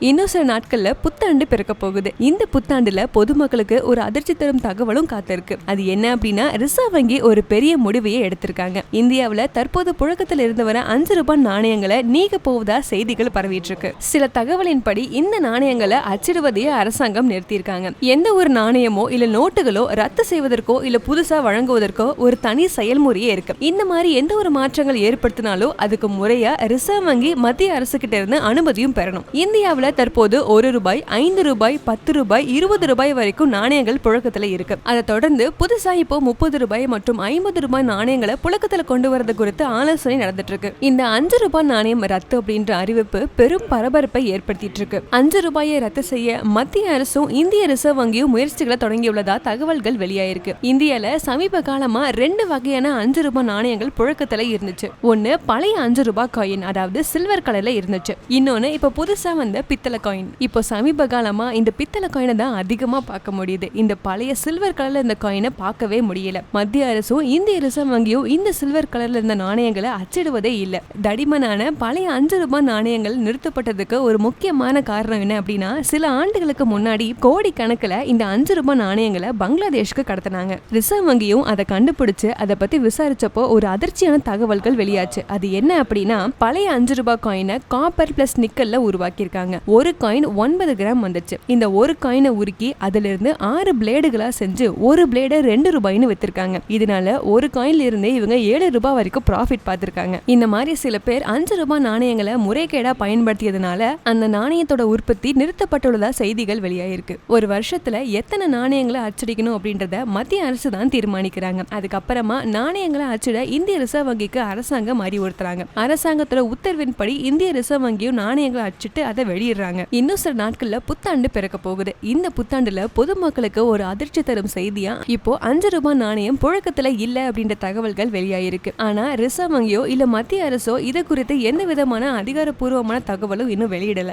இன்னும் சில நாட்கள்ல புத்தாண்டு பிறக்க போகுது. இந்த புத்தாண்டுல பொதுமக்களுக்கு ஒரு அதிர்ச்சி தரும் தகவலும் காத்திருக்கு. அது என்ன அப்படின்னா, ரிசர்வ் வங்கி ஒரு பெரிய முடிவையே எடுத்திருக்காங்க. இந்தியாவுல தற்போது புழக்கத்தில் இருந்து வர 5 ரூபாய் நாணயங்களை நீக்க போவதா செய்திகள் பரவிட்டு இருக்கு. சில தகவலின்படி இந்த நாணயங்களை அச்சிடுவதையே அரசாங்கம் நிறுத்தியிருக்காங்க. எந்த ஒரு நாணயமோ இல்ல நோட்டுகளோ ரத்து செய்வதற்கோ இல்ல புதுசா வழங்குவதற்கோ ஒரு தனி செயல்முறையே இருக்கு. இந்த மாதிரி எந்த ஒரு மாற்றங்கள் ஏற்படுத்தினாலும் அதுக்கு முறையா ரிசர்வ் வங்கி மத்திய அரசு கிட்ட இருந்து அனுமதியும் பெறணும். இந்தியாவுல தற்போது 1 ரூபாய், 5 ரூபாய், 10 ரூபாய், 20 ரூபாய் வரைக்கும் நாணயங்கள் புழக்கத்துல இருக்கு. அதை தொடர்ந்து புதுசா இப்போ 30 ரூபாய் மற்றும் 50 ரூபாய் நாணயங்களை புழக்கத்துல கொண்டு வரது குறித்து ஆலோசனை நடந்துட்டு இருக்கு. இந்த 5 ரூபாய் நாணயம் ரத்து அப்படின்ற அறிவிப்பு பெரும் பரபரப்பை ஏற்படுத்திட்டு இருக்கு. 5 ரூபாயை ரத்து செய்ய மத்திய அரசும் இந்திய ரிசர்வ் வங்கியும் முயற்சிகளை தொடங்கியுள்ளதா தகவல்கள் வெளியாயிருக்கு. இந்தியால சமீப காலமா 2 வகையான 5 ரூபாய் நாணயங்கள் புழக்கத்துல இருந்துச்சு. ஒன்னு பழைய 5 ரூபாய் காயின், அதாவது சில்வர் கலர்ல இருந்துச்சு. இன்னொன்னு இப்ப புதுசா வந்த பித்தளை காயின். இப்போ சமீப காலமா இந்த பித்தளை காயினை தான் அதிகமா பார்க்க முடியுது. இந்த பழைய சில்வர் கலர்ல இருந்த காயினை பார்க்கவே முடியல. மத்திய அரசும் இந்திய ரிசர்வ் வங்கியும் இந்த சில்வர் கலர்ல இருந்த நாணயங்களை அச்சிடுவதே இல்ல. தடிமனான பழைய 5 ரூபாய் நாணயங்கள் நிறுத்தப்பட்டதுக்கு ஒரு முக்கியமான காரணம் என்ன அப்படின்னா, சில ஆண்டுகளுக்கு முன்னாடி கோடி கணக்குல இந்த 5 ரூபாய் நாணயங்களை பங்களாதேஷ்க்கு கடத்தினாங்க. ரிசர்வ் வங்கியும் அதை கண்டுபிடிச்சு அதை பத்தி விசாரிச்சப்போ ஒரு அதிர்ச்சியான தகவல்கள் வெளியாச்சு. அது என்ன அப்படின்னா, பழைய 5 ரூபாய் காயினை காப்பர் பிளஸ் நிக்கல்ல உருவாக்கியிருக்காங்க. ஒரு காயின் 9 கிராம் வந்துச்சு. இந்த ஒரு காயினை உருக்கி அதிலிருந்து 6 பிளேடுகளா செஞ்சு ஒரு பிளேட 2 ரூபாய்னு வித்திருக்காங்க. இதனால ஒரு காயின்ல இருந்தே இவங்க 7 ரூபாய் வரைக்கும் ப்ராஃபிட் பார்த்திருக்காங்க. இந்த மாதிரி சில பேர் 5 ரூபாய் நாணயங்களை முறைகேடா பயன்படுத்தியதுனால அந்த நாணயத்தோட உற்பத்தி நிறுத்தப்பட்டுள்ளதா செய்திகள் வெளியாயிருக்கு. ஒரு வருஷத்துல எத்தனை நாணயங்களை அச்சடிக்கணும் அப்படின்றத மத்திய அரசு தான் தீர்மானிக்கிறாங்க. அதுக்கப்புறமா நாணயங்களை அச்சிட இந்திய ரிசர்வ் வங்கிக்கு அரசாங்கம் அறிவுறுத்துறாங்க. அரசாங்கத்தோட உத்தரவின்படி இந்திய ரிசர்வ் வங்கியும் நாணயங்களை அச்சிட்டு அதை வெளியிடுறாங்க. இன்னும் சில நாட்கள்ல புத்தாண்டு பிறக்க போகுது. இந்த புத்தாண்டுல பொதுமக்களுக்கு ஒரு அதிர்ச்சி தரும் செய்தியா இப்போ 5 ரூபாய் நாணயம் புழக்கத்துல இல்ல அப்படின்ற தகவல்கள் வெளியாயிருக்கு. ஆனா ரிசர்வ் வங்கியோ இல்ல மத்திய அரசோ இது குறித்து எந்த விதமான அதிகாரப்பூர்வமான தகவலும் இன்னும் வெளியிடல.